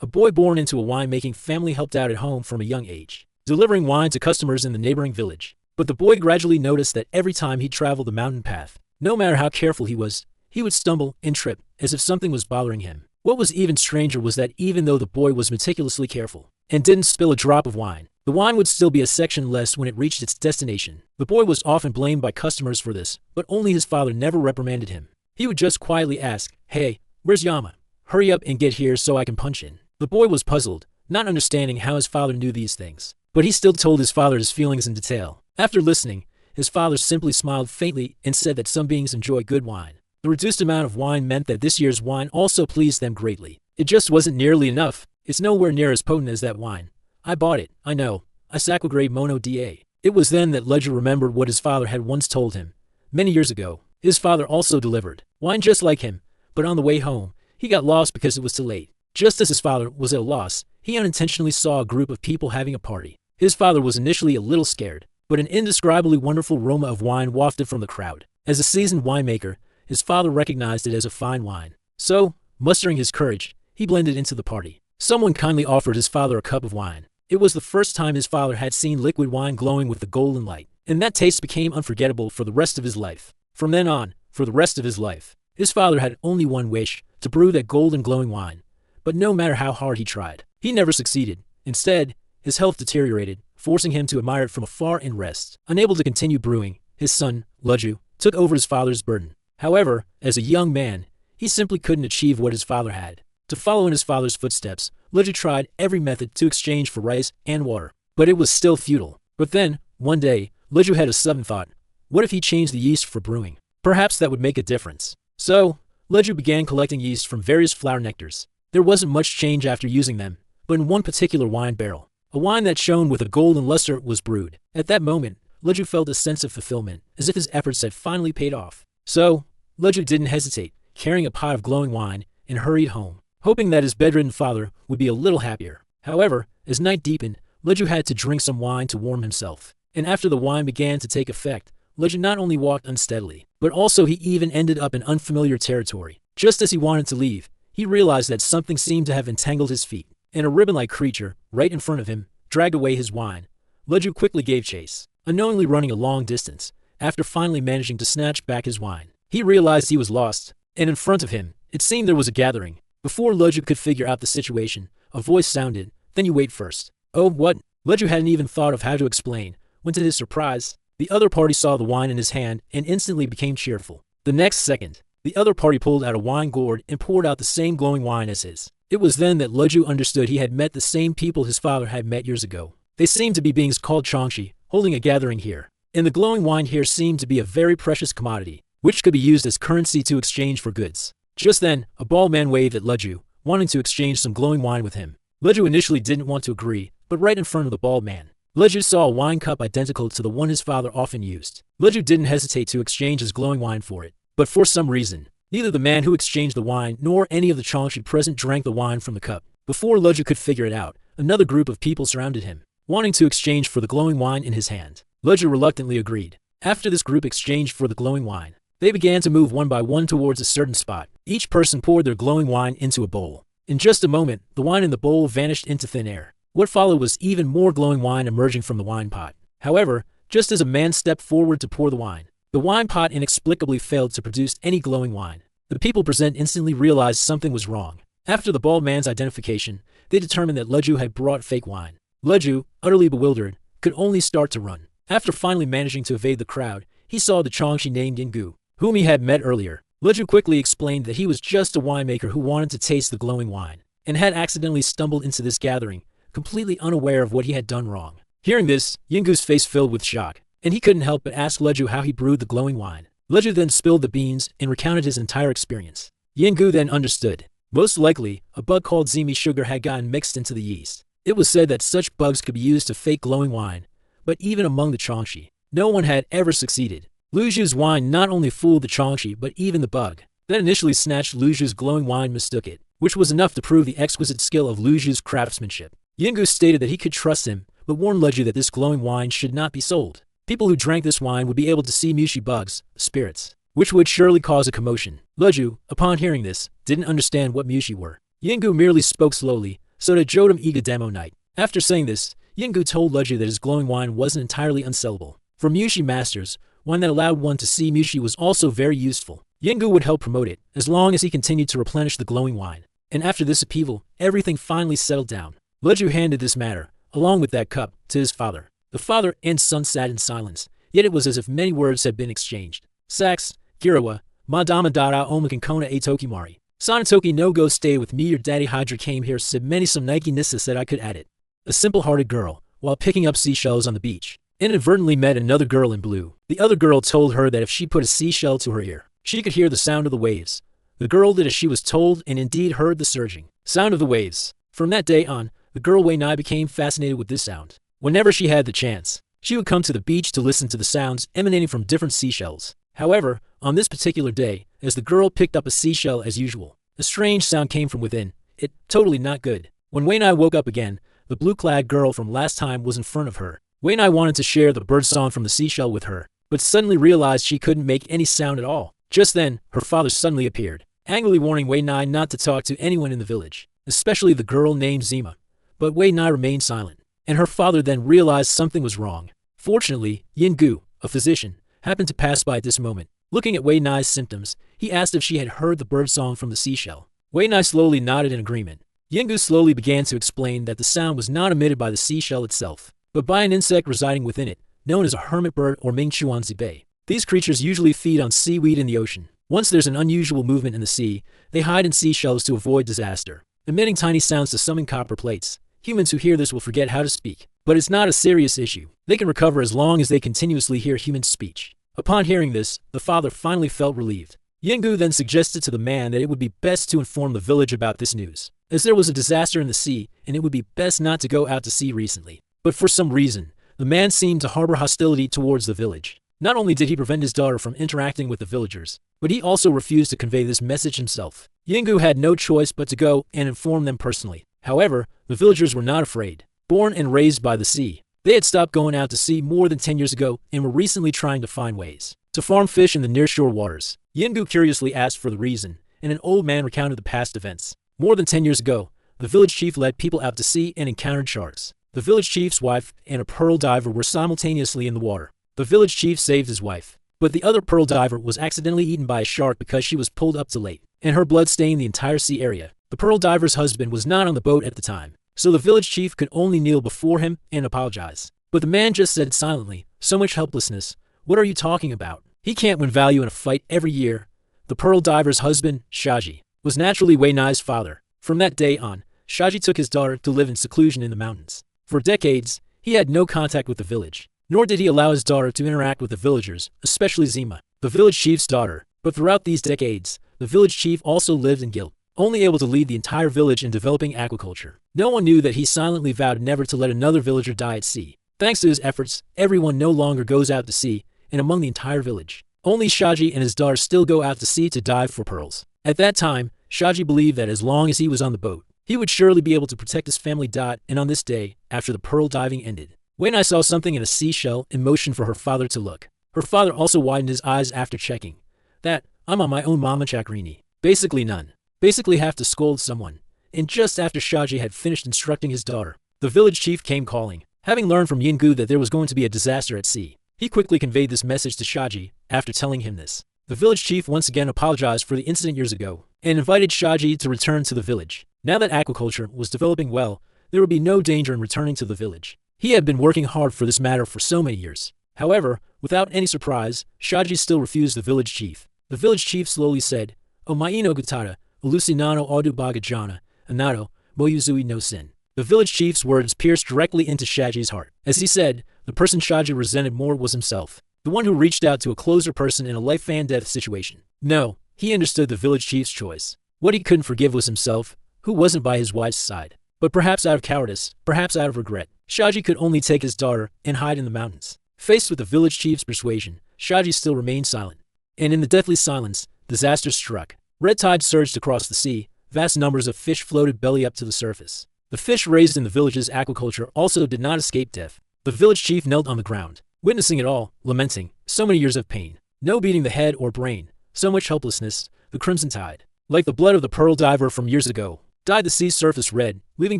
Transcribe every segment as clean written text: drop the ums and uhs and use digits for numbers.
a boy born into a wine-making family helped out at home from a young age, delivering wine to customers in the neighboring village. But the boy gradually noticed that every time he traveled the mountain path, no matter how careful he was, he would stumble and trip, as if something was bothering him. What was even stranger was that even though the boy was meticulously careful and didn't spill a drop of wine, the wine would still be a section less when it reached its destination. The boy was often blamed by customers for this, but only his father never reprimanded him. He would just quietly ask, "Hey, where's Yama? Hurry up and get here so I can punch in." The boy was puzzled, not understanding how his father knew these things, but he still told his father his feelings in detail. After listening, his father simply smiled faintly and said that some beings enjoy good wine. The reduced amount of wine meant that this year's wine also pleased them greatly. It just wasn't nearly enough. "It's nowhere near as potent as that wine. I bought it, I know. I sacquagre mono da." It was then that Ledger remembered what his father had once told him. Many years ago, his father also delivered wine just like him, but on the way home, he got lost because it was too late. Just as his father was at a loss, he unintentionally saw a group of people having a party. His father was initially a little scared, but an indescribably wonderful aroma of wine wafted from the crowd. As a seasoned winemaker, his father recognized it as a fine wine. So, mustering his courage, he blended into the party. Someone kindly offered his father a cup of wine. It was the first time his father had seen liquid wine glowing with the golden light, and that taste became unforgettable for the rest of his life. From then on, for the rest of his life, his father had only one wish, to brew that golden glowing wine. But no matter how hard he tried, he never succeeded. Instead, his health deteriorated, forcing him to admire it from afar and rest. Unable to continue brewing, his son, Leju, took over his father's burden. However, as a young man, he simply couldn't achieve what his father had. To follow in his father's footsteps, Leju tried every method to exchange for rice and water, but it was still futile. But then, one day, Leju had a sudden thought. What if he changed the yeast for brewing? Perhaps that would make a difference. So, Leju began collecting yeast from various flower nectars. There wasn't much change after using them, but in one particular wine barrel, a wine that shone with a golden luster was brewed. At that moment, Leju felt a sense of fulfillment, as if his efforts had finally paid off. So, Leju didn't hesitate, carrying a pot of glowing wine, and hurried home, hoping that his bedridden father would be a little happier. However, as night deepened, Leju had to drink some wine to warm himself. And after the wine began to take effect, Leju not only walked unsteadily, but also he even ended up in unfamiliar territory. Just as he wanted to leave, he realized that something seemed to have entangled his feet, and a ribbon-like creature, right in front of him, dragged away his wine. Leju quickly gave chase, unknowingly running a long distance. After finally managing to snatch back his wine, he realized he was lost, and in front of him, it seemed there was a gathering. Before Leju could figure out the situation, a voice sounded, "Then you wait first." Oh, what? Leju hadn't even thought of how to explain, when to his surprise, the other party saw the wine in his hand and instantly became cheerful. The next second, the other party pulled out a wine gourd and poured out the same glowing wine as his. It was then that Leju understood he had met the same people his father had met years ago. They seemed to be beings called Changshi, holding a gathering here. And the glowing wine here seemed to be a very precious commodity, which could be used as currency to exchange for goods. Just then, a bald man waved at Leju, wanting to exchange some glowing wine with him. Leju initially didn't want to agree, but right in front of the bald man, Leju saw a wine cup identical to the one his father often used. Leju didn't hesitate to exchange his glowing wine for it, but for some reason, neither the man who exchanged the wine nor any of the Changshi present drank the wine from the cup. Before Leju could figure it out, another group of people surrounded him, wanting to exchange for the glowing wine in his hand. Leju reluctantly agreed. After this group exchanged for the glowing wine, they began to move one by one towards a certain spot. Each person poured their glowing wine into a bowl. In just a moment, the wine in the bowl vanished into thin air. What followed was even more glowing wine emerging from the wine pot. However, just as a man stepped forward to pour the wine pot inexplicably failed to produce any glowing wine. The people present instantly realized something was wrong. After the bald man's identification, they determined that Leju had brought fake wine. Leju, utterly bewildered, could only start to run. After finally managing to evade the crowd, he saw the Changshi named Yingu, whom he had met earlier. Leju quickly explained that he was just a winemaker who wanted to taste the glowing wine, and had accidentally stumbled into this gathering, completely unaware of what he had done wrong. Hearing this, Yingu's face filled with shock, and he couldn't help but ask Leju how he brewed the glowing wine. Leju then spilled the beans and recounted his entire experience. Yingu then understood. Most likely, a bug called zimi sugar had gotten mixed into the yeast. It was said that such bugs could be used to fake glowing wine, but even among the Changshi, no one had ever succeeded. Luju's wine not only fooled the Changshi but even the bug that initially snatched Luju's glowing wine mistook it, which was enough to prove the exquisite skill of Luju's craftsmanship. Yingu stated that he could trust him, but warned Leju that this glowing wine should not be sold. People who drank this wine would be able to see Mushi bugs, spirits, which would surely cause a commotion. Leju, upon hearing this, didn't understand what Mushi were. Yingu merely spoke slowly, so to Jodam Iga demo night. After saying this, Yingu told Leju that his glowing wine wasn't entirely unsellable. For Mushi Masters, wine that allowed one to see Mushi was also very useful. Yingu would help promote it, as long as he continued to replenish the glowing wine. And after this upheaval, everything finally settled down. Leju handed this matter, along with that cup, to his father. The father and son sat in silence, yet it was as if many words had been exchanged. Sax, Girawa, Madama Dada Omakankona A Tokimari. Sanatoki no go stay with me, your daddy Hydra came here, said many some Nike Nissa said I could add it. A simple-hearted girl, while picking up seashells on the beach, inadvertently met another girl in blue. The other girl told her that if she put a seashell to her ear, she could hear the sound of the waves. The girl did as she was told and indeed heard the surging sound of the waves. From that day on, the girl Wei Nai became fascinated with this sound. Whenever she had the chance, she would come to the beach to listen to the sounds emanating from different seashells. However, on this particular day, as the girl picked up a seashell as usual, a strange sound came from within. It totally not good. When Wei Nai woke up again, the blue-clad girl from last time was in front of her. Wei Nai wanted to share the bird song from the seashell with her, but suddenly realized she couldn't make any sound at all. Just then, her father suddenly appeared, angrily warning Wei Nai not to talk to anyone in the village, especially the girl named Zima. But Wei Nai remained silent, and her father then realized something was wrong. Fortunately, Yin Gu, a physician, happened to pass by at this moment. Looking at Wei Nai's symptoms, he asked if she had heard the bird song from the seashell. Wei Nai slowly nodded in agreement. Yin Gu slowly began to explain that the sound was not emitted by the seashell itself, but by an insect residing within it, known as a hermit bird or Mingchuanzi Bei. These creatures usually feed on seaweed in the ocean. Once there's an unusual movement in the sea, they hide in seashells to avoid disaster, emitting tiny sounds to summon copper plates. Humans who hear this will forget how to speak, but it's not a serious issue. They can recover as long as they continuously hear human speech. Upon hearing this, the father finally felt relieved. Yingu then suggested to the man that it would be best to inform the village about this news, as there was a disaster in the sea and it would be best not to go out to sea recently. But for some reason, the man seemed to harbor hostility towards the village. Not only did he prevent his daughter from interacting with the villagers, but he also refused to convey this message himself. Yingu had no choice but to go and inform them personally. However, the villagers were not afraid. Born and raised by the sea, they had stopped going out to sea more than 10 years ago and were recently trying to find ways to farm fish in the nearshore waters. Yingu curiously asked for the reason, and an old man recounted the past events. More than 10 years ago, the village chief led people out to sea and encountered sharks. The village chief's wife and a pearl diver were simultaneously in the water. The village chief saved his wife, but the other pearl diver was accidentally eaten by a shark because she was pulled up too late, and her blood stained the entire sea area. The pearl diver's husband was not on the boat at the time, so the village chief could only kneel before him and apologize. But the man just said silently, "So much helplessness. What are you talking about? He can't win value in a fight every year." The pearl diver's husband, Shaji, was naturally Wei Nai's father. From that day on, Shaji took his daughter to live in seclusion in the mountains. For decades, he had no contact with the village, nor did he allow his daughter to interact with the villagers, especially Zima, the village chief's daughter. But throughout these decades, the village chief also lived in guilt, only able to lead the entire village in developing aquaculture. No one knew that he silently vowed never to let another villager die at sea. Thanks to his efforts, everyone no longer goes out to sea, and among the entire village, only Shaji and his daughter still go out to sea to dive for pearls. At that time, Shaji believed that as long as he was on the boat, he would surely be able to protect his family. And on this day, after the pearl diving ended, Wei Nai saw something in a seashell and motioned for her father to look. Her father also widened his eyes after checking. "That, I'm on my own, Mama Chakrini." Basically none. Basically have to scold someone. And just after Shaji had finished instructing his daughter, the village chief came calling. Having learned from Yingu that there was going to be a disaster at sea, he quickly conveyed this message to Shaji. After telling him this, the village chief once again apologized for the incident years ago and invited Shaji to return to the village. Now that aquaculture was developing well, there would be no danger in returning to the village. He had been working hard for this matter for so many years. However, without any surprise, Shaji still refused the village chief. The village chief slowly said, "O Maino Gutada, Alucinano Audu Bagajana, Anato, Moyuzui no Sin." The village chief's words pierced directly into Shaji's heart. As he said, the person Shaji resented more was himself, the one who reached out to a closer person in a life-and-death situation. No, he understood the village chief's choice. What he couldn't forgive was himself, who wasn't by his wife's side. But perhaps out of cowardice, perhaps out of regret, Shaji could only take his daughter and hide in the mountains. Faced with the village chief's persuasion, Shaji still remained silent. And in the deathly silence, disaster struck. Red tide surged across the sea. Vast numbers of fish floated belly up to the surface. The fish raised in the village's aquaculture also did not escape death. The village chief knelt on the ground, witnessing it all, lamenting. So many years of pain. No beating the head or brain. So much helplessness. The crimson tide, like the blood of the pearl diver from years ago, dyed the sea's surface red, leaving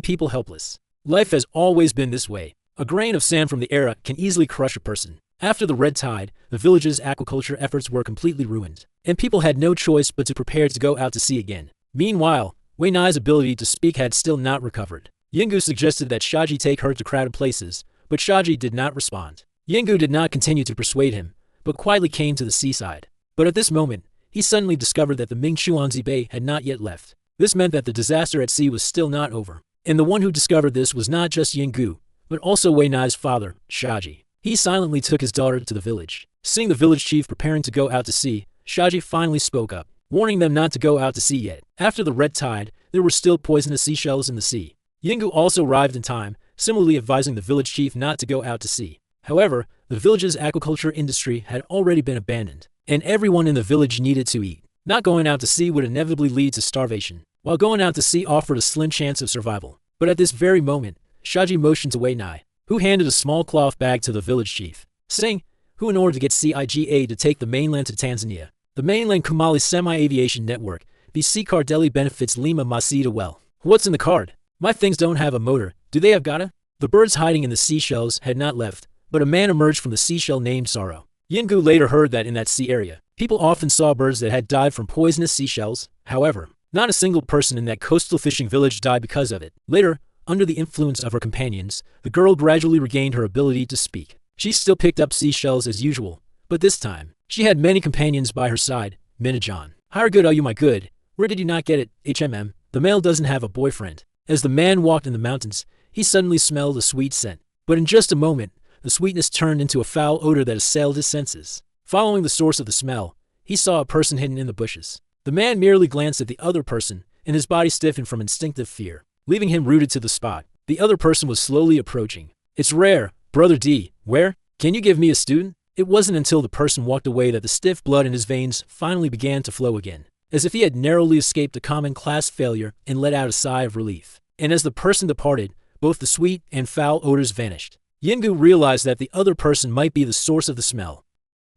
people helpless. Life has always been this way. A grain of sand from the era can easily crush a person. After the red tide, the village's aquaculture efforts were completely ruined, and people had no choice but to prepare to go out to sea again. Meanwhile, Wei Nai's ability to speak had still not recovered. Yingu suggested that Shaji take her to crowded places, but Shaji did not respond. Yingu did not continue to persuade him, but quietly came to the seaside. But at this moment, he suddenly discovered that the Ming Xuanzi Bay had not yet left. This meant that the disaster at sea was still not over. And the one who discovered this was not just Yingu, but also Wei Nai's father, Shaji. He silently took his daughter to the village. Seeing the village chief preparing to go out to sea, Shaji finally spoke up, warning them not to go out to sea yet. After the red tide, there were still poisonous seashells in the sea. Yingu also arrived in time, similarly advising the village chief not to go out to sea. However, the village's aquaculture industry had already been abandoned, and everyone in the village needed to eat. Not going out to sea would inevitably lead to starvation, while going out to sea offered a slim chance of survival. But at this very moment, Shaji motioned to Wei Nai, who handed a small cloth bag to the village chief, saying, who in order to get CIGA to take the mainland to Tanzania. The mainland Kumali Semi-Aviation Network, BC Cardeli benefits Lima Masita well. What's in the card? My things don't have a motor, do they have gotta? The birds hiding in the seashells had not left, but a man emerged from the seashell named Sorrow. Yingu later heard that in that sea area, people often saw birds that had died from poisonous seashells. However, not a single person in that coastal fishing village died because of it. Later, under the influence of her companions, the girl gradually regained her ability to speak. She still picked up seashells as usual, but this time, she had many companions by her side. Minajan. How good are you, my good? Where did you not get it, HMM? The male doesn't have a boyfriend. As the man walked in the mountains, he suddenly smelled a sweet scent. But in just a moment, the sweetness turned into a foul odor that assailed his senses. Following the source of the smell, he saw a person hidden in the bushes. The man merely glanced at the other person, and his body stiffened from instinctive fear, leaving him rooted to the spot. The other person was slowly approaching. It's rare, Brother D. Where? Can you give me a student? It wasn't until the person walked away that the stiff blood in his veins finally began to flow again, as if he had narrowly escaped a common class failure and let out a sigh of relief. And as the person departed, both the sweet and foul odors vanished. Yingu realized that the other person might be the source of the smell.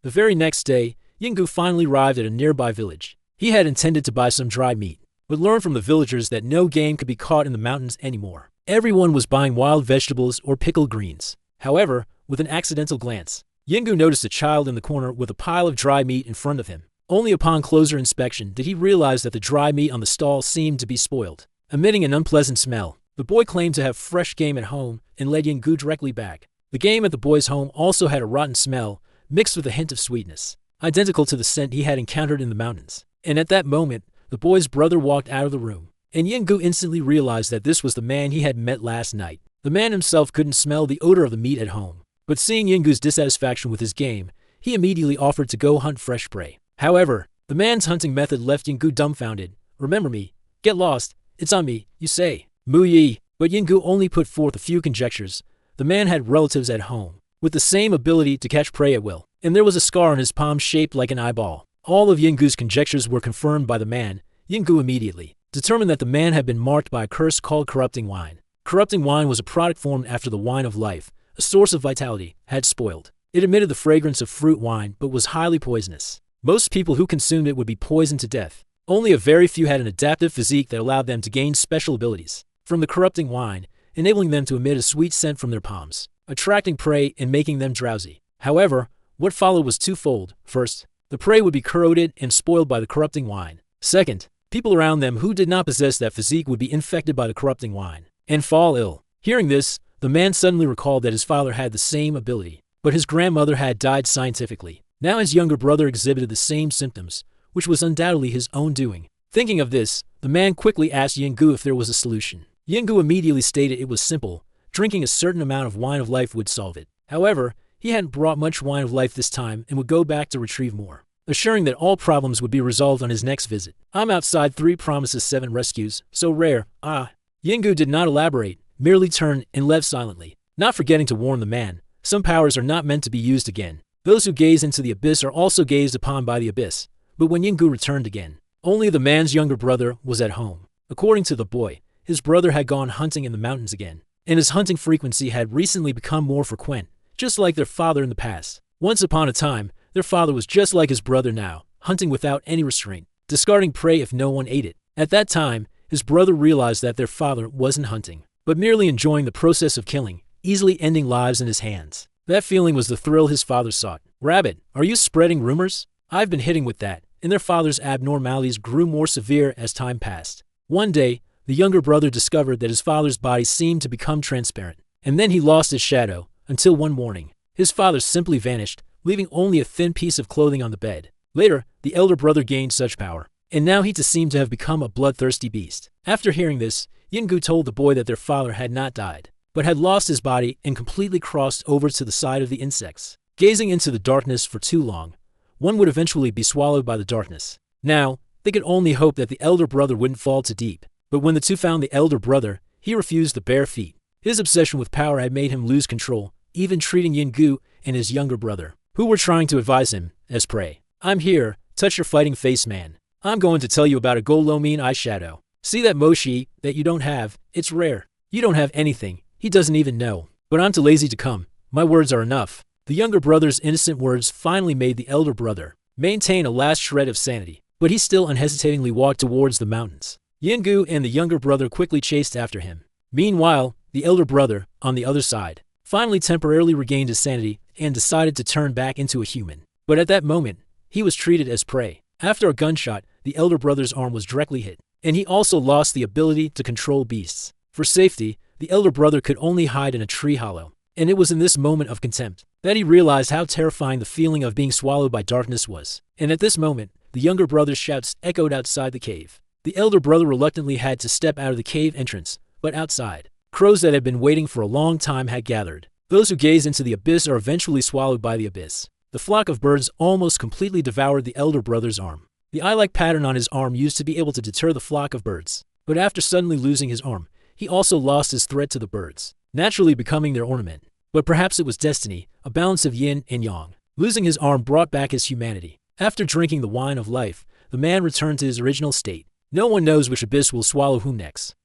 The very next day, Yingu finally arrived at a nearby village. He had intended to buy some dry meat, but learned from the villagers that no game could be caught in the mountains anymore. Everyone was buying wild vegetables or pickled greens. However, with an accidental glance, Yingu noticed a child in the corner with a pile of dry meat in front of him. Only upon closer inspection did he realize that the dry meat on the stall seemed to be spoiled. Emitting an unpleasant smell, the boy claimed to have fresh game at home and led Yingu directly back. The game at the boy's home also had a rotten smell, mixed with a hint of sweetness, identical to the scent he had encountered in the mountains. And at that moment, the boy's brother walked out of the room, and Yingu instantly realized that this was the man he had met last night. The man himself couldn't smell the odor of the meat at home, but seeing Yingu's dissatisfaction with his game, he immediately offered to go hunt fresh prey. However, the man's hunting method left Yingu dumbfounded. Remember me? Get lost. It's on me, you say. Mu Yi. But Yingu only put forth a few conjectures. The man had relatives at home, with the same ability to catch prey at will, and there was a scar on his palm shaped like an eyeball. All of Yingu's conjectures were confirmed by the man. Yingu immediately determined that the man had been marked by a curse called corrupting wine. Corrupting wine was a product formed after the wine of life, a source of vitality, had spoiled. It emitted the fragrance of fruit wine but was highly poisonous. Most people who consumed it would be poisoned to death. Only a very few had an adaptive physique that allowed them to gain special abilities from the corrupting wine, enabling them to emit a sweet scent from their palms, attracting prey and making them drowsy. However, what followed was twofold. First, the prey would be corroded and spoiled by the corrupting wine. Second, people around them who did not possess that physique would be infected by the corrupting wine and fall ill. Hearing this, the man suddenly recalled that his father had the same ability, but his grandmother had died scientifically. Now his younger brother exhibited the same symptoms, which was undoubtedly his own doing. Thinking of this, the man quickly asked Yingu if there was a solution. Yingu immediately stated it was simple. Drinking a certain amount of wine of life would solve it. However, he hadn't brought much wine of life this time and would go back to retrieve more, assuring that all problems would be resolved on his next visit. I'm outside 3 promises 7 rescues, so rare, Yingu did not elaborate, merely turned and left silently, not forgetting to warn the man, some powers are not meant to be used again. Those who gaze into the abyss are also gazed upon by the abyss. But when Yingu returned again, only the man's younger brother was at home. According to the boy, his brother had gone hunting in the mountains again, and his hunting frequency had recently become more frequent, just like their father in the past. Once upon a time, their father was just like his brother now, hunting without any restraint, discarding prey if no one ate it. At that time, his brother realized that their father wasn't hunting, but merely enjoying the process of killing, easily ending lives in his hands. That feeling was the thrill his father sought. "Rabbit, are you spreading rumors?" "I've been hitting with that," and their father's abnormalities grew more severe as time passed. One day, the younger brother discovered that his father's body seemed to become transparent, and then he lost his shadow, until one morning, his father simply vanished, leaving only a thin piece of clothing on the bed. Later, the elder brother gained such power, and now he seemed to have become a bloodthirsty beast. After hearing this, Ginko told the boy that their father had not died, but had lost his body and completely crossed over to the side of the insects. Gazing into the darkness for too long, one would eventually be swallowed by the darkness. Now, they could only hope that the elder brother wouldn't fall too deep. But when the two found the elder brother, he refused the bare feet. His obsession with power had made him lose control, even treating Ginko and his younger brother, who were trying to advise him, as prey. "I'm here, touch your fighting face, man. I'm going to tell you about a Golomine eyeshadow. See that Mushi that you don't have? It's rare. You don't have anything. He doesn't even know. But I'm too lazy to come. My words are enough." The younger brother's innocent words finally made the elder brother maintain a last shred of sanity, but he still unhesitatingly walked towards the mountains. Ginko and the younger brother quickly chased after him. Meanwhile, the elder brother, on the other side, finally temporarily regained his sanity and decided to turn back into a human. But at that moment, he was treated as prey. After a gunshot, the elder brother's arm was directly hit, and he also lost the ability to control beasts. For safety, the elder brother could only hide in a tree hollow, and it was in this moment of contempt that he realized how terrifying the feeling of being swallowed by darkness was. And at this moment, the younger brother's shouts echoed outside the cave. The elder brother reluctantly had to step out of the cave entrance, but outside, crows that had been waiting for a long time had gathered. Those who gaze into the abyss are eventually swallowed by the abyss. The flock of birds almost completely devoured the elder brother's arm. The eye-like pattern on his arm used to be able to deter the flock of birds, but after suddenly losing his arm, he also lost his threat to the birds, naturally becoming their ornament. But perhaps it was destiny, a balance of yin and yang. Losing his arm brought back his humanity. After drinking the wine of life, the man returned to his original state. No one knows which abyss will swallow whom next.